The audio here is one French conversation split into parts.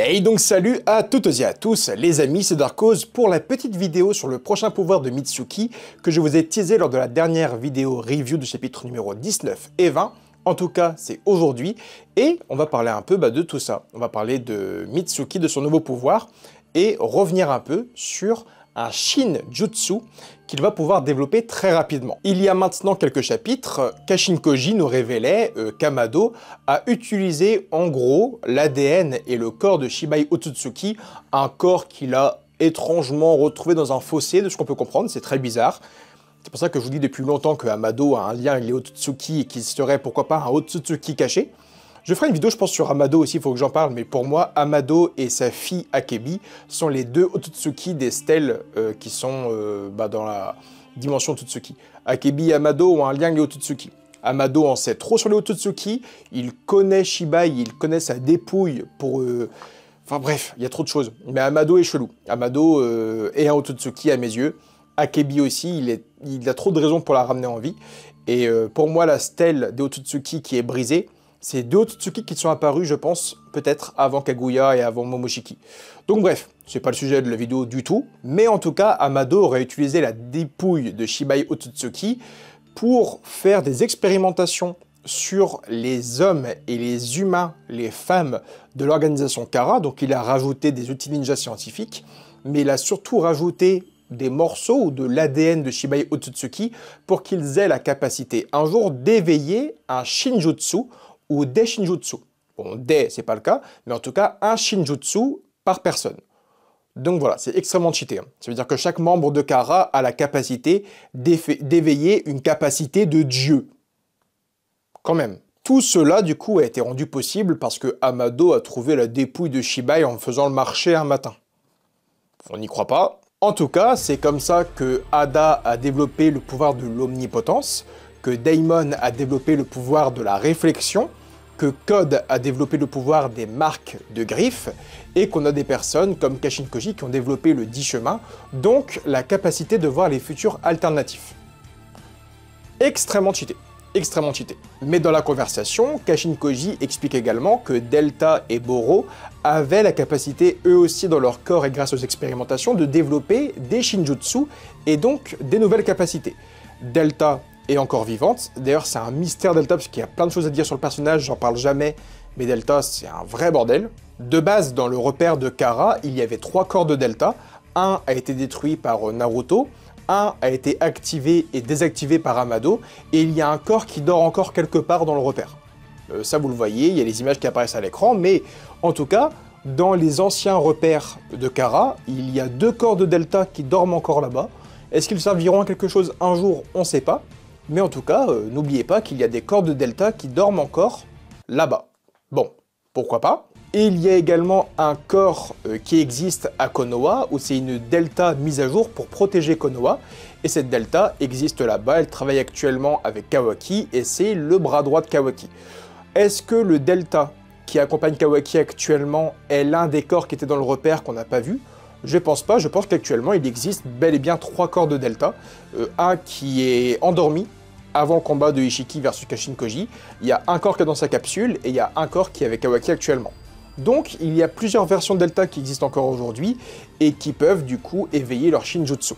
Et donc salut à toutes et à tous les amis, c'est Darkhoz pour la petite vidéo sur le prochain pouvoir de Mitsuki que je vous ai teasé lors de la dernière vidéo review du chapitre numéro 19 et 20. En tout cas, c'est aujourd'hui et on va parler un peu de tout ça. On va parler de Mitsuki, de son nouveau pouvoir et revenir un peu sur un Shinjutsu qu'il va pouvoir développer très rapidement. Il y a maintenant quelques chapitres, Kashin Koji nous révélait qu'Amado a utilisé en gros l'ADN et le corps de Shibai Otsutsuki, un corps qu'il a étrangement retrouvé dans un fossé, de ce qu'on peut comprendre, c'est très bizarre. C'est pour ça que je vous dis depuis longtemps que Amado a un lien avec les Otsutsuki et qu'il serait pourquoi pas un Otsutsuki caché. Je ferai une vidéo, je pense, sur Amado aussi, il faut que j'en parle, mais pour moi, Amado et sa fille Akebi sont les deux Otsutsuki des stèles qui sont dans la dimension Otsutsuki. Akebi et Amado ont un lien avec les Otsutsuki. Amado en sait trop sur les Otsutsuki, il connaît Shibai, il connaît sa dépouille pour... Enfin bref, il y a trop de choses. Mais Amado est chelou. Amado est un Otsutsuki à mes yeux. Akebi aussi, il a trop de raisons pour la ramener en vie. Et pour moi, la stèle des Otsutsuki qui est brisée, c'est deux Otsutsuki qui sont apparus, je pense, peut-être avant Kaguya et avant Momoshiki. Donc bref, c'est pas le sujet de la vidéo du tout, mais en tout cas, Amado aurait utilisé la dépouille de Shibai Otsutsuki pour faire des expérimentations sur les hommes et les humains, les femmes de l'organisation Kara. Donc il a rajouté des outils ninja scientifiques, mais il a surtout rajouté des morceaux ou de l'ADN de Shibai Otsutsuki pour qu'ils aient la capacité un jour d'éveiller un Shinjutsu ou des Shinjutsu. Bon, des, c'est pas le cas, mais en tout cas, un Shinjutsu par personne. Donc voilà, c'est extrêmement cheaté. Ça veut dire que chaque membre de Kara a la capacité d'éveiller une capacité de Dieu. Quand même. Tout cela, du coup, a été rendu possible parce que Amado a trouvé la dépouille de Shibai en faisant le marché un matin. On n'y croit pas. En tout cas, c'est comme ça que Ada a développé le pouvoir de l'omnipotence, que Daimon a développé le pouvoir de la réflexion, que Code a développé le pouvoir des marques de griffes, et qu'on a des personnes comme Kashin Koji qui ont développé le 10 chemins, donc la capacité de voir les futurs alternatifs. Extrêmement cheaté. Extrêmement cheaté. Mais dans la conversation, Kashin Koji explique également que Delta et Boro avaient la capacité, eux aussi dans leur corps et grâce aux expérimentations, de développer des Shinjutsu et donc des nouvelles capacités. Delta est encore vivante, d'ailleurs c'est un mystère Delta parce qu'il y a plein de choses à dire sur le personnage, j'en parle jamais, mais Delta c'est un vrai bordel. De base, dans le repère de Kara, il y avait 3 corps de Delta, un a été détruit par Naruto, un a été activé et désactivé par Amado, et il y a un corps qui dort encore quelque part dans le repère. Ça vous le voyez, il y a les images qui apparaissent à l'écran, mais en tout cas, dans les anciens repères de Kara, il y a 2 corps de Delta qui dorment encore là-bas. Est-ce qu'ils serviront à quelque chose un jour? On ne sait pas. Mais en tout cas, n'oubliez pas qu'il y a des corps de Delta qui dorment encore là-bas. Bon, pourquoi pas? Et il y a également un corps qui existe à Konoha, où c'est une Delta mise à jour pour protéger Konoha. Et cette Delta existe là-bas, elle travaille actuellement avec Kawaki, et c'est le bras droit de Kawaki. Est-ce que le Delta qui accompagne Kawaki actuellement est l'un des corps qui était dans le repère qu'on n'a pas vu? Je pense pas, je pense qu'actuellement il existe bel et bien 3 corps de Delta. Un qui est endormi avant le combat de Ishiki versus Kashin Koji, il y a un corps qui est dans sa capsule, et il y a un corps qui est avec Kawaki actuellement. Donc il y a plusieurs versions de Delta qui existent encore aujourd'hui, et qui peuvent du coup éveiller leur Shinjutsu.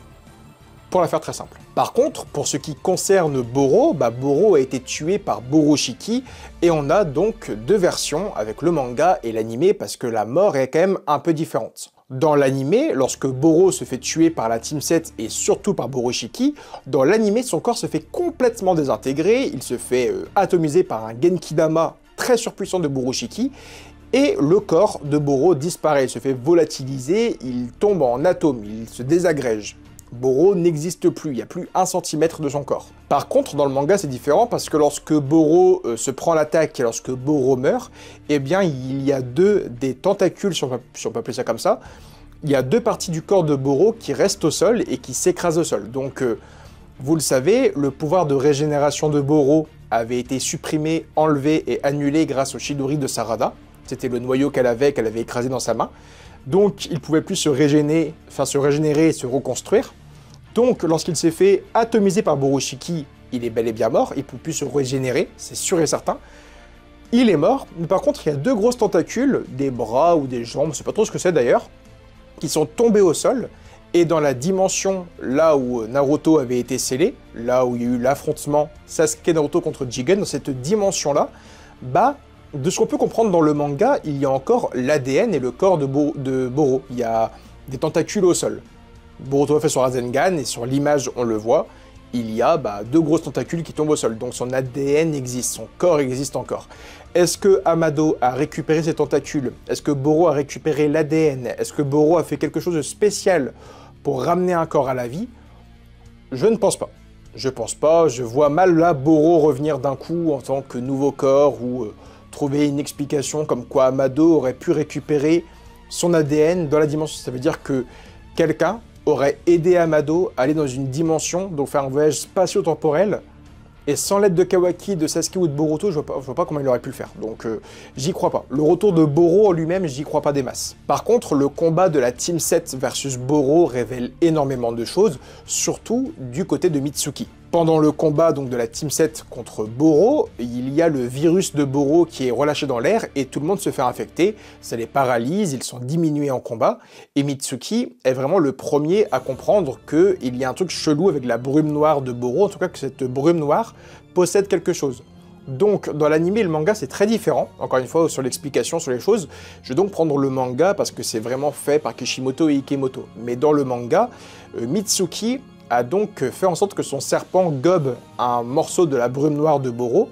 Pour la faire très simple. Par contre, pour ce qui concerne Boro, Boro a été tué par Boroshiki, et on a donc 2 versions avec le manga et l'anime, parce que la mort est quand même un peu différente. Dans l'anime, lorsque Boro se fait tuer par la Team 7 et surtout par Boroshiki, dans l'anime, son corps se fait complètement désintégrer, il se fait atomiser par un Genkidama très surpuissant de Boroshiki, et le corps de Boro disparaît, il se fait volatiliser, il tombe en atomes, il se désagrège. Boro n'existe plus, il n'y a plus 1 centimètre de son corps. Par contre, dans le manga, c'est différent parce que lorsque Boro se prend l'attaque et lorsque Boro meurt, eh bien, il y a des tentacules, si on peut appeler ça comme ça, il y a 2 parties du corps de Boro qui restent au sol et qui s'écrasent au sol. Donc, vous le savez, le pouvoir de régénération de Boro avait été supprimé, enlevé et annulé grâce au Chidori de Sarada. C'était le noyau qu'elle avait écrasé dans sa main. Donc, il ne pouvait plus se régénérer et se reconstruire. Donc, lorsqu'il s'est fait atomiser par Boroshiki, il est bel et bien mort, il ne peut plus se régénérer, c'est sûr et certain. il est mort, mais par contre, il y a deux grosses tentacules, des bras ou des jambes, je sais pas trop ce que c'est d'ailleurs, qui sont tombés au sol, et dans la dimension là où Naruto avait été scellé, là où il y a eu l'affrontement Sasuke-Naruto contre Jigen, dans cette dimension-là, bah, de ce qu'on peut comprendre dans le manga, il y a encore l'ADN et le corps de Boro. Il y a des tentacules au sol. Boruto a fait son Rasengan, et sur l'image, on le voit, il y a deux grosses tentacules qui tombent au sol. Donc son ADN existe, son corps existe encore. Est-ce que Amado a récupéré ses tentacules? Est-ce que Boro a récupéré l'ADN? Est-ce que Boro a fait quelque chose de spécial pour ramener un corps à la vie? Je ne pense pas. Je pense pas. Je vois mal là Boro revenir d'un coup en tant que nouveau corps ou trouver une explication comme quoi Amado aurait pu récupérer son ADN dans la dimension. Ça veut dire que quelqu'un aurait aidé Amado à aller dans une dimension, donc faire un voyage spatio-temporel, et sans l'aide de Kawaki, de Sasuke ou de Boruto, je vois pas comment il aurait pu le faire. Donc j'y crois pas. Le retour de Boro en lui-même, j'y crois pas des masses. Par contre, le combat de la Team 7 versus Boro révèle énormément de choses, surtout du côté de Mitsuki. Pendant le combat donc de la Team 7 contre Boro, il y a le virus de Boro qui est relâché dans l'air et tout le monde se fait infecter, ça les paralyse, ils sont diminués en combat, et Mitsuki est vraiment le premier à comprendre qu'il y a un truc chelou avec la brume noire de Boro, en tout cas que cette brume noire possède quelque chose. Donc dans l'anime et le manga c'est très différent, encore une fois sur l'explication sur les choses, je vais donc prendre le manga parce que c'est vraiment fait par Kishimoto et Ikemoto, mais dans le manga, Mitsuki a donc fait en sorte que son serpent gobe un morceau de la brume noire de Boro,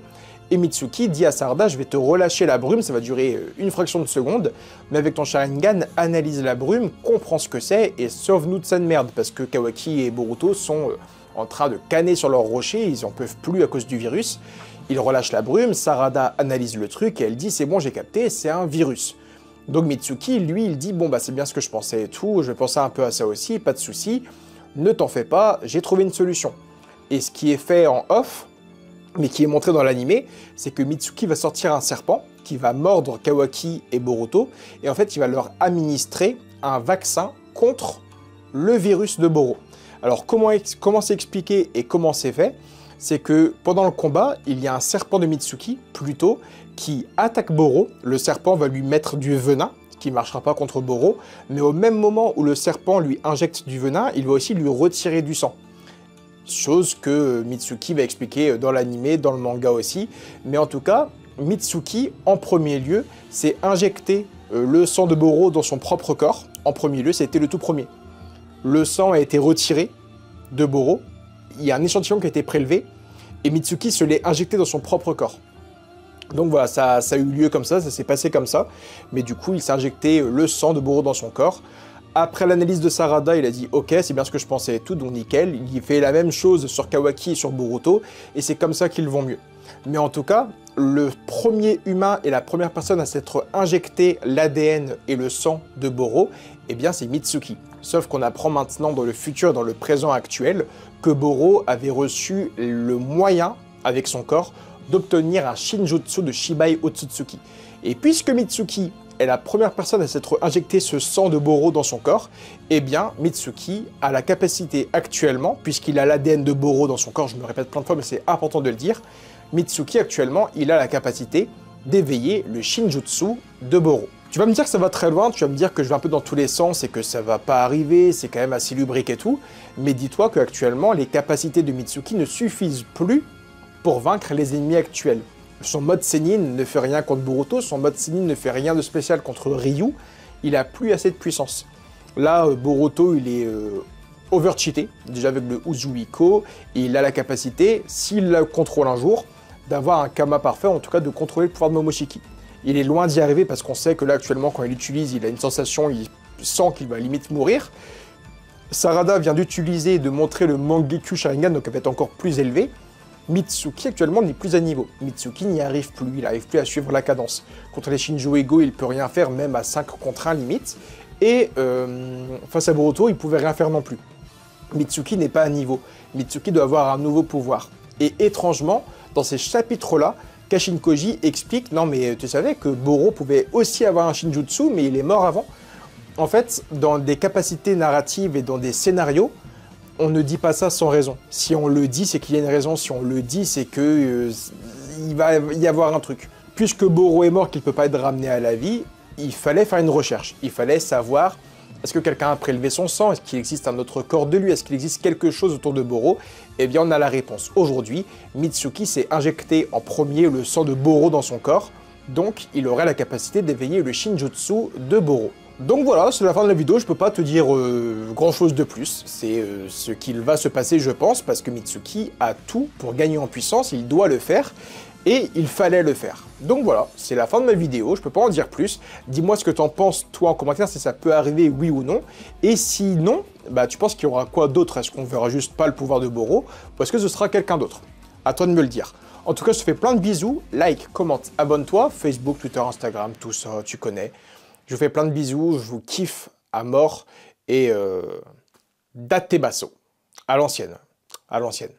et Mitsuki dit à Sarada, je vais te relâcher la brume, ça va durer une fraction de seconde, mais avec ton Sharingan, analyse la brume, comprends ce que c'est, et sauve-nous de cette merde, parce que Kawaki et Boruto sont en train de canner sur leur rocher, ils en peuvent plus à cause du virus. Ils relâchent la brume, Sarada analyse le truc, et elle dit, c'est bon, j'ai capté, c'est un virus. Donc Mitsuki, lui, il dit, bon bah c'est bien ce que je pensais et tout, je pensais un peu à ça aussi, pas de souci. Ne t'en fais pas, j'ai trouvé une solution. Et ce qui est fait en off, mais qui est montré dans l'animé, c'est que Mitsuki va sortir un serpent qui va mordre Kawaki et Boruto, et en fait il va leur administrer un vaccin contre le virus de Boro. Alors comment c'est expliqué et comment c'est fait? C'est que pendant le combat, il y a un serpent de Mitsuki, plutôt, qui attaque Boro, le serpent va lui mettre du venin, qui ne marchera pas contre Boro, mais au même moment où le serpent lui injecte du venin, il va aussi lui retirer du sang. Chose que Mitsuki va expliquer dans l'anime, dans le manga aussi, mais en tout cas, Mitsuki, en premier lieu, s'est injecté le sang de Boro dans son propre corps. En premier lieu, c'était le tout premier. Le sang a été retiré de Boro, il y a un échantillon qui a été prélevé, et Mitsuki se l'est injecté dans son propre corps. Donc voilà, ça a eu lieu comme ça s'est passé comme ça, mais du coup il s'est injecté le sang de Boro dans son corps. Après l'analyse de Sarada, il a dit ok, c'est bien ce que je pensais et tout, donc nickel, il fait la même chose sur Kawaki et sur Boruto, et c'est comme ça qu'ils vont mieux. Mais en tout cas, le premier humain et la première personne à s'être injecté l'ADN et le sang de Boro, eh bien c'est Mitsuki. Sauf qu'on apprend maintenant dans le futur, dans le présent actuel, que Boro avait reçu le moyen, avec son corps, d'obtenir un Shinjutsu de Shibai Otsutsuki. Et puisque Mitsuki est la première personne à s'être injecté ce sang de Boro dans son corps, eh bien Mitsuki a la capacité actuellement, puisqu'il a l'ADN de Boro dans son corps, je me répète plein de fois mais c'est important de le dire, Mitsuki actuellement il a la capacité d'éveiller le Shinjutsu de Boro. Tu vas me dire que ça va très loin, tu vas me dire que je vais un peu dans tous les sens et que ça va pas arriver, c'est quand même assez lubrique et tout, mais dis-toi qu'actuellement les capacités de Mitsuki ne suffisent plus pour vaincre les ennemis actuels. Son mode Sennin ne fait rien contre Boruto, son mode Sennin ne fait rien de spécial contre Ryu, il a plus assez de puissance. Là, Boruto, il est overcheaté, déjà avec le Uzuiko, et il a la capacité, s'il le contrôle un jour, d'avoir un Kama parfait, en tout cas de contrôler le pouvoir de Momoshiki. Il est loin d'y arriver parce qu'on sait que là, actuellement, quand il l'utilise, il a une sensation, il sent qu'il va limite mourir. Sarada vient d'utiliser et de montrer le Mangekyou Sharingan, donc elle va être encore plus élevée. Mitsuki actuellement n'est plus à niveau. Mitsuki n'y arrive plus, il n'arrive plus à suivre la cadence. Contre les Shinjo Ego, il peut rien faire, même à 5 contre 1 limite. Et face à Boruto, il pouvait rien faire non plus. Mitsuki n'est pas à niveau. Mitsuki doit avoir un nouveau pouvoir. Et étrangement, dans ces chapitres-là, Kashin Koji explique, non mais tu savais que Boro pouvait aussi avoir un Shinjutsu, mais il est mort avant. En fait, dans des capacités narratives et dans des scénarios, on ne dit pas ça sans raison. Si on le dit, c'est qu'il y a une raison. Si on le dit, c'est que il va y avoir un truc. puisque Boro est mort, qu'il ne peut pas être ramené à la vie, il fallait faire une recherche. Il fallait savoir, est-ce que quelqu'un a prélevé son sang? Est-ce qu'il existe un autre corps de lui? Est-ce qu'il existe quelque chose autour de Boro? Eh bien, on a la réponse. Aujourd'hui, Mitsuki s'est injecté en premier le sang de Boro dans son corps, donc il aurait la capacité d'éveiller le Shinjutsu de Boro. Donc voilà, c'est la fin de la vidéo, je peux pas te dire grand chose de plus, c'est ce qu'il va se passer je pense, parce que Mitsuki a tout pour gagner en puissance, il doit le faire, et il fallait le faire. Donc voilà, c'est la fin de ma vidéo, je peux pas en dire plus, dis-moi ce que t'en penses toi en commentaire, si ça peut arriver oui ou non, et si non, bah tu penses qu'il y aura quoi d'autre? Est-ce qu'on verra juste pas le pouvoir de Boro, ou est-ce que ce sera quelqu'un d'autre? À toi de me le dire. En tout cas, je te fais plein de bisous, like, commente, abonne-toi, Facebook, Twitter, Instagram, tout ça, tu connais. Je vous fais plein de bisous, je vous kiffe à mort et date tes bassos. À l'ancienne. À l'ancienne.